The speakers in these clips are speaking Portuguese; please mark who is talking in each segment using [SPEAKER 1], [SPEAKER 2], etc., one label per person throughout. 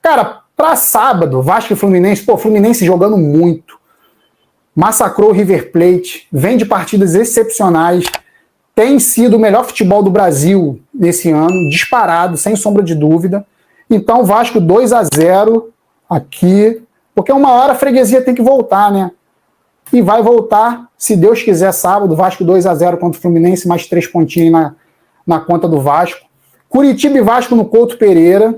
[SPEAKER 1] Cara, para sábado, Vasco e Fluminense, Fluminense jogando muito. Massacrou o River Plate, vem de partidas excepcionais, tem sido o melhor futebol do Brasil nesse ano, disparado, sem sombra de dúvida. Então, Vasco 2-0 aqui, porque uma hora a freguesia tem que voltar, né? E vai voltar, se Deus quiser, sábado, Vasco 2-0 contra o Fluminense, mais 3 pontinhos na conta do Vasco. Curitiba e Vasco no Couto Pereira,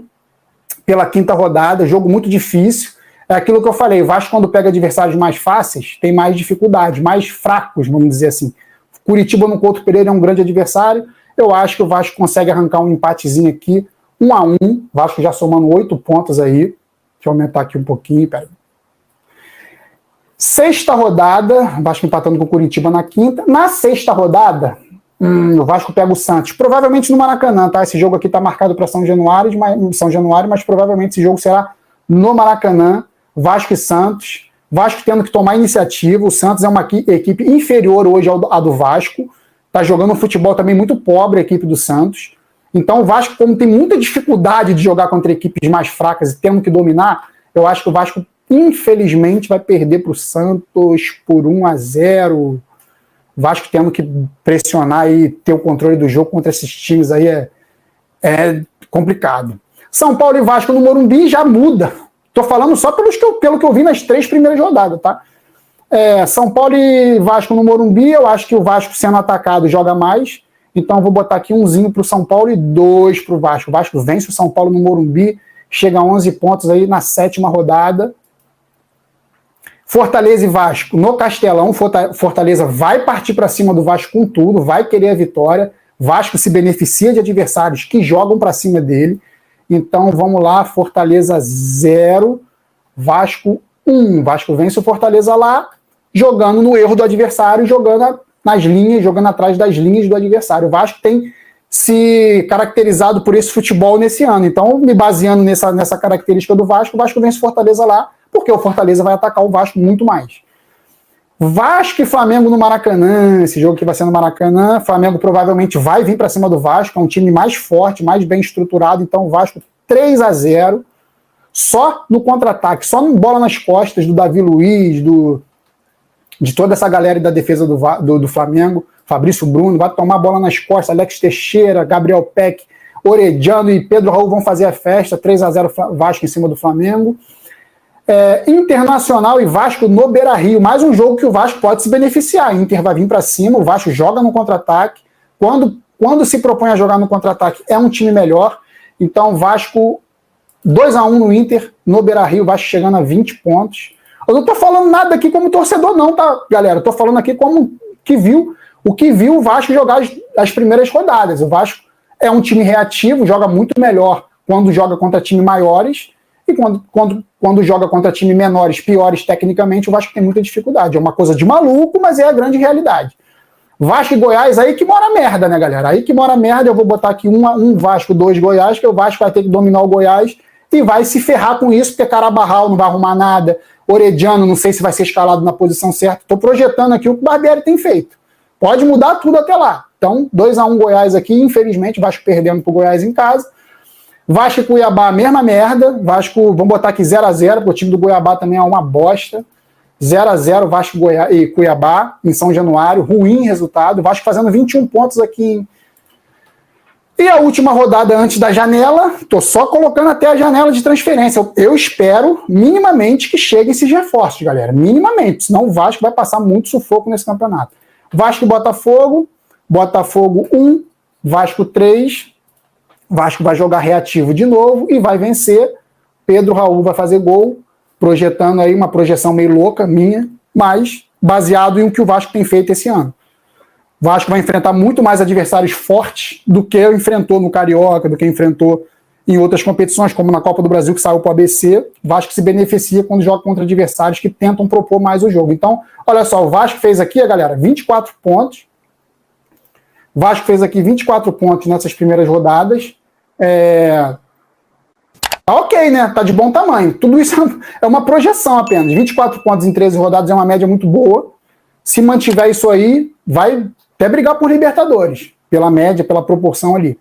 [SPEAKER 1] pela 5ª rodada, jogo muito difícil. É aquilo que eu falei, o Vasco quando pega adversários mais fáceis, tem mais dificuldades, mais fracos, vamos dizer assim. Curitiba no Couto Pereira é um grande adversário, eu acho que o Vasco consegue arrancar um empatezinho aqui, 1-1, Vasco já somando 8 pontos aí. Deixa eu aumentar aqui um pouquinho, peraí. 6ª rodada, Vasco empatando com o Curitiba na 5ª. Na 6ª rodada, o Vasco pega o Santos, provavelmente no Maracanã, tá? Esse jogo aqui tá marcado para São Januário, mas provavelmente esse jogo será no Maracanã. Vasco e Santos, Vasco tendo que tomar iniciativa, o Santos é uma equipe inferior hoje à do Vasco, tá jogando um futebol também muito pobre a equipe do Santos, então o Vasco, como tem muita dificuldade de jogar contra equipes mais fracas e tendo que dominar, eu acho que o Vasco infelizmente vai perder para o Santos por 1-0, Vasco tendo que pressionar e ter o controle do jogo contra esses times aí é complicado. São Paulo e Vasco no Morumbi já muda. Tô falando só pelo que eu vi nas 3 primeiras rodadas, tá? São Paulo e Vasco no Morumbi, eu acho que o Vasco sendo atacado joga mais, então eu vou botar aqui 1zinho pro São Paulo e 2 pro Vasco. O Vasco vence o São Paulo no Morumbi, chega a 11 pontos aí na 7ª rodada. Fortaleza e Vasco no Castelão, Fortaleza vai partir para cima do Vasco com tudo, vai querer a vitória, Vasco se beneficia de adversários que jogam para cima dele, então vamos lá, Fortaleza 0, Vasco 1, Vasco vence o Fortaleza lá, jogando no erro do adversário, jogando nas linhas, jogando atrás das linhas do adversário. O Vasco tem se caracterizado por esse futebol nesse ano, então me baseando nessa característica do Vasco, o Vasco vence o Fortaleza lá, porque o Fortaleza vai atacar o Vasco muito mais. Vasco e Flamengo no Maracanã, esse jogo que vai ser no Maracanã, Flamengo provavelmente vai vir para cima do Vasco, é um time mais forte, mais bem estruturado, então o Vasco 3-0, só no contra-ataque, só no bola nas costas do Davi Luiz, de toda essa galera da defesa do Flamengo, Fabrício Bruno, vai tomar bola nas costas, Alex Teixeira, Gabriel Peck, Orediano e Pedro Raul vão fazer a festa, 3-0 Vasco em cima do Flamengo. Internacional e Vasco no Beira-Rio, mais um jogo que o Vasco pode se beneficiar. Inter vai vir para cima, o Vasco joga no contra-ataque. Quando se propõe a jogar no contra-ataque, é um time melhor. Então, Vasco 2-1 no Inter, no Beira-Rio, Vasco chegando a 20 pontos. Eu não tô falando nada aqui como torcedor, não, tá, galera? Eu tô falando aqui como o que viu o Vasco jogar as primeiras rodadas. O Vasco é um time reativo, joga muito melhor quando joga contra times maiores. E quando joga contra times menores, piores tecnicamente, o Vasco tem muita dificuldade. É uma coisa de maluco, mas é a grande realidade. Vasco e Goiás, aí que mora a merda, né, galera? Aí que mora a merda, eu vou botar aqui 1 Vasco, 2 Goiás, que o Vasco vai ter que dominar o Goiás e vai se ferrar com isso, porque Carabarral não vai arrumar nada, Orediano não sei se vai ser escalado na posição certa. Estou projetando aqui o que o Barbieri tem feito. Pode mudar tudo até lá. Então, 2-1 Goiás aqui, infelizmente, Vasco perdendo pro Goiás em casa. Vasco e Cuiabá, mesma merda. Vasco, vamos botar aqui 0-0, porque o time do Cuiabá também é uma bosta. 0-0 Vasco e Cuiabá, em São Januário. Ruim resultado. Vasco fazendo 21 pontos aqui. E a última rodada antes da janela, tô só colocando até a janela de transferência. Eu espero, minimamente, que cheguem esses reforços, galera. Minimamente, senão o Vasco vai passar muito sufoco nesse campeonato. Vasco e Botafogo. Botafogo 1, Vasco 3... Vasco vai jogar reativo de novo e vai vencer. Pedro Raul vai fazer gol, projetando aí uma projeção meio louca minha, mas baseado em o que o Vasco tem feito esse ano. O Vasco vai enfrentar muito mais adversários fortes do que enfrentou no Carioca, do que enfrentou em outras competições, como na Copa do Brasil, que saiu para o ABC. O Vasco se beneficia quando joga contra adversários que tentam propor mais o jogo. Então, olha só, o Vasco fez aqui, galera, 24 pontos. O Vasco fez aqui 24 pontos nessas primeiras rodadas. Tá ok, né? Tá de bom tamanho. Tudo isso é uma projeção apenas. 24 pontos em 13 rodadas é uma média muito boa. Se mantiver isso aí, vai até brigar por Libertadores, pela média, pela proporção ali.